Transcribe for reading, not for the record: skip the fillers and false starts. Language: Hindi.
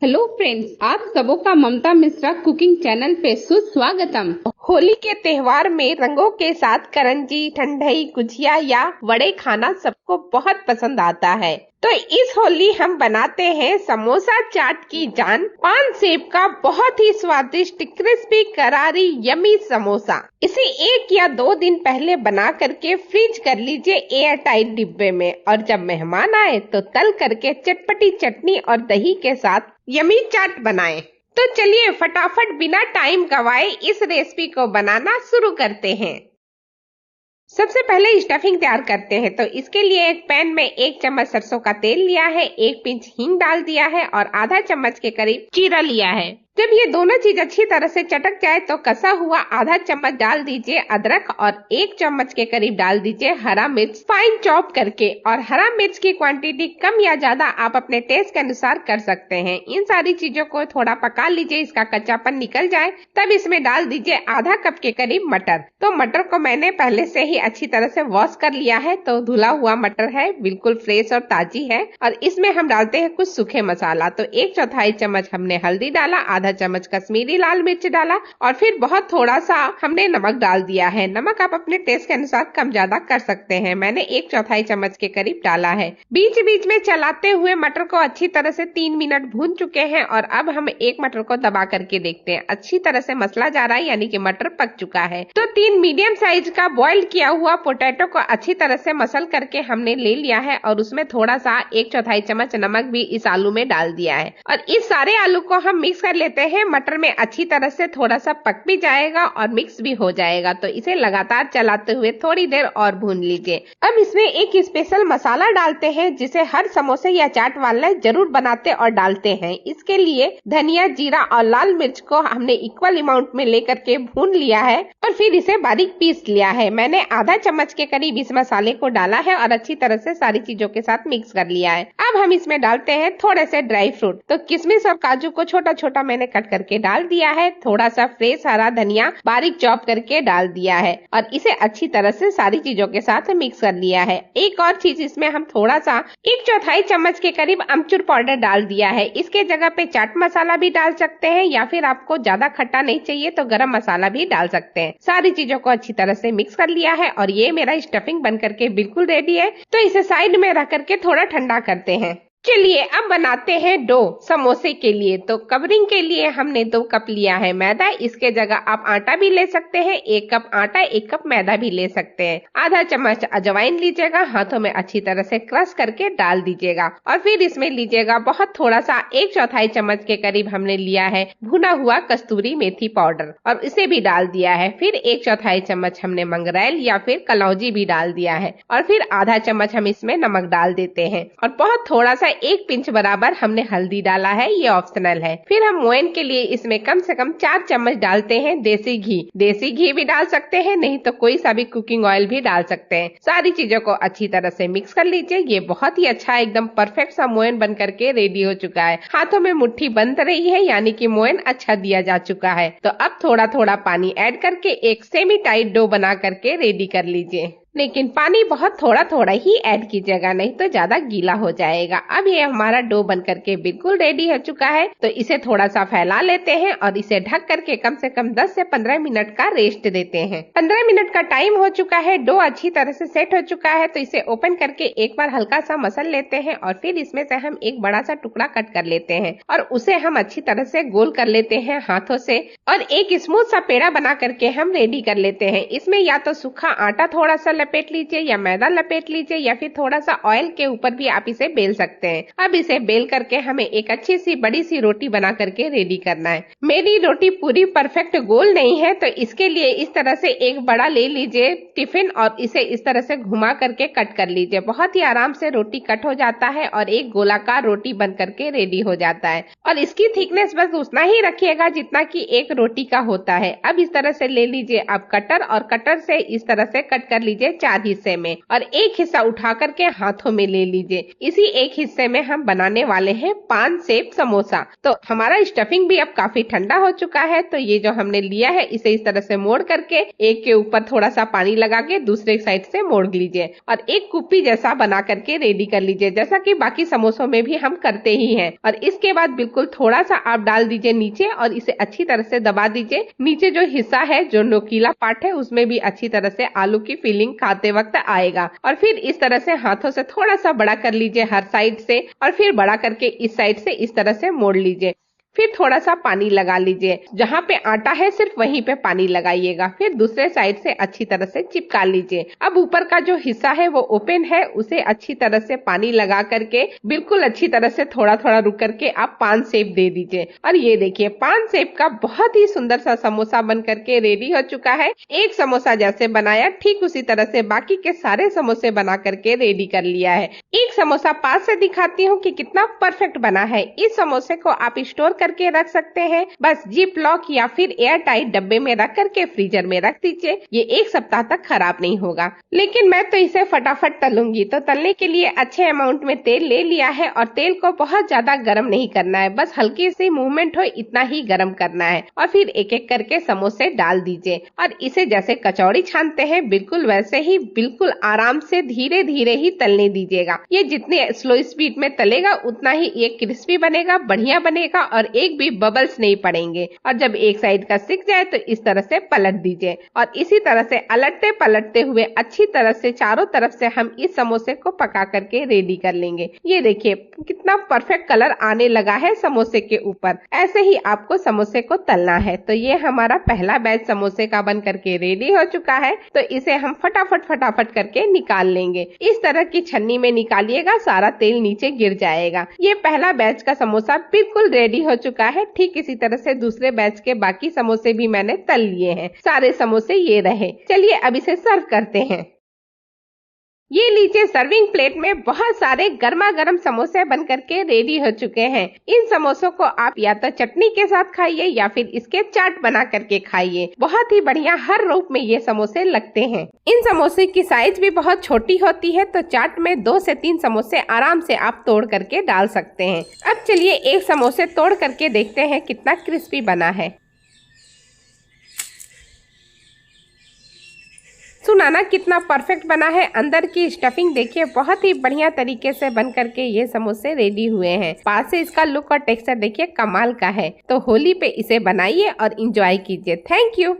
हेलो फ्रेंड्स, आप सबों का ममता मिश्रा कुकिंग चैनल पे सुस्वागतम। होली के त्योहार में रंगों के साथ करंजी, ठंडई, गुजिया या वड़े खाना सबको बहुत पसंद आता है। तो इस होली हम बनाते हैं समोसा चाट की जान, पान सेब का बहुत ही स्वादिष्ट क्रिस्पी करारी यमी समोसा। इसे 1 या 2 दिन पहले बना करके फ्रीज कर लीजिए एयर टाइट डिब्बे में, और जब मेहमान आए तो तल करके चटपटी चटनी और दही के साथ यमी चाट बनाएं। तो चलिए फटाफट बिना टाइम गवाए इस रेसिपी को बनाना शुरू करते हैं। सबसे पहले स्टफिंग तैयार करते हैं। तो इसके लिए एक पैन में 1 चम्मच सरसों का तेल लिया है, 1 पिंच हींग डाल दिया है और आधा चम्मच के करीब जीरा लिया है। जब ये दोनों चीज अच्छी तरह से चटक जाए तो कसा हुआ आधा चम्मच डाल दीजिए अदरक और 1 चम्मच के करीब डाल दीजिए हरा मिर्च फाइन चॉप करके। और हरा मिर्च की क्वांटिटी कम या ज्यादा आप अपने टेस्ट के अनुसार कर सकते हैं। इन सारी चीजों को थोड़ा पका लीजिए, इसका कच्चापन निकल जाए, तब इसमें डाल दीजिए आधा कप के करीब मटर। तो मटर को मैंने पहले से ही अच्छी तरह से वॉश कर लिया है, तो धुला हुआ मटर है, बिल्कुल फ्रेश और ताजी है। और इसमें हम डालते हैं कुछ सूखे मसाला। तो 1/4 चम्मच हमने हल्दी डाला, आधा चम्मच कश्मीरी लाल मिर्च डाला और फिर बहुत थोड़ा सा हमने नमक डाल दिया है। नमक आप अपने टेस्ट के अनुसार कम ज्यादा कर सकते हैं। मैंने 1/4 चम्मच के करीब डाला है। बीच बीच में चलाते हुए मटर को अच्छी तरह से 3 मिनट भून चुके हैं और अब हम एक मटर को दबा करके देखते हैं। अच्छी तरह से मसला जा रहा है, यानी कि मटर पक चुका है। तो 3 मीडियम साइज का बॉइल किया हुआ पोटैटो को अच्छी तरह से मसल करके हमने ले लिया है और उसमें थोड़ा सा 1/4 चम्मच नमक भी इस आलू में डाल दिया है। और इस सारे आलू को हम मिक्स कर लेते हैं। मटर में अच्छी तरह से थोड़ा सा पक भी जाएगा और मिक्स भी हो जाएगा। तो इसे लगातार चलाते हुए थोड़ी देर और भून लीजिए। अब इसमें एक स्पेशल मसाला डालते हैं जिसे हर समोसे या चाट वाले जरूर बनाते और डालते हैं। इसके लिए धनिया, जीरा और लाल मिर्च को हमने इक्वल अमाउंट में लेकर के भून लिया है और फिर इसे बारीक पीस लिया है। मैंने आधा चम्मच के करीब इस मसाले को डाला है और अच्छी तरह से सारी चीजों के साथ मिक्स कर लिया है। अब हम इसमें डालते हैं थोड़े से ड्राई फ्रूट। तो किशमिश और काजू को छोटा छोटा मैंने कट करके डाल दिया है। थोड़ा सा फ्रेश हरा धनिया बारीक चॉप करके डाल दिया है और इसे अच्छी तरह से सारी चीजों के साथ मिक्स कर लिया है। एक और चीज, इसमें हम थोड़ा सा 1/4 चम्मच के करीब अमचूर पाउडर डाल दिया है। इसके जगह पे चाट मसाला भी डाल सकते हैं या फिर आपको ज्यादा खट्टा नहीं चाहिए तो गरम मसाला भी डाल सकते हैं। सारी चीजों को अच्छी तरह से मिक्स कर लिया है और ये मेरा स्टफिंग बन करके बिल्कुल रेडी है। तो इसे साइड में रख करके थोड़ा ठंडा करते हैं। चलिए अब बनाते हैं डो समोसे के लिए। तो कवरिंग के लिए हमने 2 कप लिया है मैदा। इसके जगह आप आटा भी ले सकते हैं। 1 कप आटा, 1 कप मैदा भी ले सकते हैं। आधा चम्मच अजवाइन लीजिएगा, हाथों में अच्छी तरह से क्रश करके डाल दीजिएगा और फिर इसमें लीजिएगा बहुत थोड़ा सा 1/4 चम्मच के करीब हमने लिया है भुना हुआ कस्तूरी मेथी पाउडर और इसे भी डाल दिया है। फिर 1/4 चम्मच हमने मंगरेल या फिर कलौजी भी डाल दिया है और फिर आधा चम्मच हम इसमें नमक डाल देते हैं और बहुत थोड़ा सा 1 पिंच बराबर हमने हल्दी डाला है, ये ऑप्शनल है। फिर हम मोयन के लिए इसमें कम से कम 4 चम्मच डालते हैं देसी घी। देसी घी भी डाल सकते हैं, नहीं तो कोई सा भी कुकिंग ऑयल भी डाल सकते हैं। सारी चीजों को अच्छी तरह से मिक्स कर लीजिए। ये बहुत ही अच्छा एकदम परफेक्ट सा मोयन बन करके रेडी हो चुका है। हाथों में मुट्ठी बंध रही है, यानी कि मोयन अच्छा दिया जा चुका है। तो अब थोड़ा थोड़ा पानी ऐड करके एक सेमी टाइट डो बना करके रेडी कर लीजिए। लेकिन पानी बहुत थोड़ा थोड़ा ही ऐड कीजिएगा, नहीं तो ज्यादा गीला हो जाएगा। अब ये हमारा डो बन करके बिल्कुल रेडी हो चुका है। तो इसे थोड़ा सा फैला लेते हैं और इसे ढक करके कम से कम 10 से 15 मिनट का रेस्ट देते हैं। 15 मिनट का टाइम हो चुका है। डो अच्छी तरह से सेट हो चुका है। तो इसे ओपन करके एक बार हल्का सा मसल लेते हैं और फिर इसमें से हम एक बड़ा सा टुकड़ा कट कर लेते हैं और उसे हम अच्छी तरह से गोल कर लेते हैं हाथों से और एक स्मूथ सा पेड़ा बना करके हम रेडी कर लेते हैं। इसमें या तो सूखा आटा थोड़ा सा लपेट लीजिए या मैदा लपेट लीजिए या फिर थोड़ा सा ऑयल के ऊपर भी आप इसे बेल सकते हैं। अब इसे बेल करके हमें एक अच्छी सी बड़ी सी रोटी बना करके रेडी करना है। मेरी रोटी पूरी परफेक्ट गोल नहीं है, तो इसके लिए इस तरह से एक बड़ा ले लीजिए टिफिन और इसे इस तरह से घुमा करके कट कर लीजिए। बहुत ही आराम से रोटी कट हो जाता है और एक गोलाकार रोटी बन करके रेडी हो जाता है। और इसकी थिकनेस बस उतना ही रखिएगा जितना कि एक रोटी का होता है। अब इस तरह से ले लीजिए आप कटर और कटर से इस तरह से कट कर लीजिए 4 हिस्से में और एक हिस्सा उठा करके हाथों में ले लीजिए। इसी एक हिस्से में हम बनाने वाले हैं पान शेप समोसा। तो हमारा स्टफिंग भी अब काफी ठंडा हो चुका है, तो ये जो हमने लिया है इसे इस तरह से मोड़ करके एक के ऊपर थोड़ा सा पानी लगा के दूसरे साइड से मोड़ लीजिए और एक कुप्पी जैसा बना करके रेडी कर लीजिए, जैसा कि बाकी समोसों में भी हम करते ही हैं। और इसके बाद बिल्कुल थोड़ा सा आप डाल दीजिए नीचे और इसे अच्छी तरह से दबा दीजिए। नीचे जो हिस्सा है, जो नोकीला पार्ट है, उसमें भी अच्छी तरह से आलू की फीलिंग खाते वक्त आएगा। और फिर इस तरह से हाथों से थोड़ा सा बड़ा कर लीजिए हर साइड से और फिर बड़ा करके इस साइड से इस तरह से मोड़ लीजिए। फिर थोड़ा सा पानी लगा लीजिए, जहाँ पे आटा है सिर्फ वहीं पे पानी लगाइएगा। फिर दूसरे साइड से अच्छी तरह से चिपका लीजिए। अब ऊपर का जो हिस्सा है वो ओपन है, उसे अच्छी तरह से पानी लगा करके बिल्कुल अच्छी तरह से थोड़ा थोड़ा रुक करके आप पान शेप दे दीजिए। और ये देखिए पान शेप का बहुत ही सुंदर सा समोसा बन करके रेडी हो चुका है। एक समोसा जैसे बनाया ठीक उसी तरह से बाकी के सारे समोसे बना करके रेडी कर लिया है। एक समोसा पास से दिखाती हूँ कि कितना परफेक्ट बना है। इस समोसे को आप स्टोर करके रख सकते हैं, बस जिप लॉक या फिर एयर टाइट डब्बे में रख करके फ्रीजर में रख दीजिए। ये 1 सप्ताह तक खराब नहीं होगा। लेकिन मैं तो इसे फटाफट तलूंगी, तो तलने के लिए अच्छे अमाउंट में तेल ले लिया है और तेल को बहुत ज्यादा गर्म नहीं करना है, बस हल्की सी मूवमेंट हो इतना ही गर्म करना है। और फिर एक एक करके समोसे डाल दीजिए और इसे जैसे कचौड़ी छानते हैं बिल्कुल वैसे ही बिल्कुल आराम से धीरे धीरे ही तलने दीजिएगा। ये जितने स्लो स्पीड में तलेगा उतना ही ये क्रिस्पी बनेगा, बढ़िया बनेगा और एक भी बबल्स नहीं पड़ेंगे। और जब एक साइड का सिक जाए तो इस तरह से पलट दीजिए और इसी तरह से अलटते पलटते हुए अच्छी तरह से चारों तरफ से हम इस समोसे को पका करके रेडी कर लेंगे। ये देखिए कितना परफेक्ट कलर आने लगा है समोसे के ऊपर। ऐसे ही आपको समोसे को तलना है। तो ये हमारा पहला बैच समोसे का बन करके रेडी हो चुका है, तो इसे हम फटाफट करके निकाल लेंगे। इस तरह की छन्नी में निकालिएगा, सारा तेल नीचे गिर जाएगा। ये पहला बैच का समोसा बिल्कुल रेडी हो चुका है। ठीक इसी तरह से दूसरे बैच के बाकी समोसे भी मैंने तल लिए हैं। सारे समोसे ये रहे। चलिए अब इसे सर्व करते हैं। ये लीजिए सर्विंग प्लेट में बहुत सारे गर्मा गर्म समोसे बन करके रेडी हो चुके हैं। इन समोसों को आप या तो चटनी के साथ खाइए या फिर इसके चाट बना करके खाइए। बहुत ही बढ़िया हर रूप में ये समोसे लगते हैं। इन समोसे की साइज भी बहुत छोटी होती है, तो चाट में 2 से 3 समोसे आराम से आप तोड़ करके डाल सकते हैं। अब चलिए एक समोसे तोड़ करके देखते हैं कितना क्रिस्पी बना है। सुनाना कितना परफेक्ट बना है। अंदर की स्टफिंग देखिए बहुत ही बढ़िया तरीके से बन करके ये समोसे रेडी हुए हैं। पास से इसका लुक और टेक्सचर देखिए कमाल का है। तो होली पे इसे बनाइए और इंजॉय कीजिए। Thank you.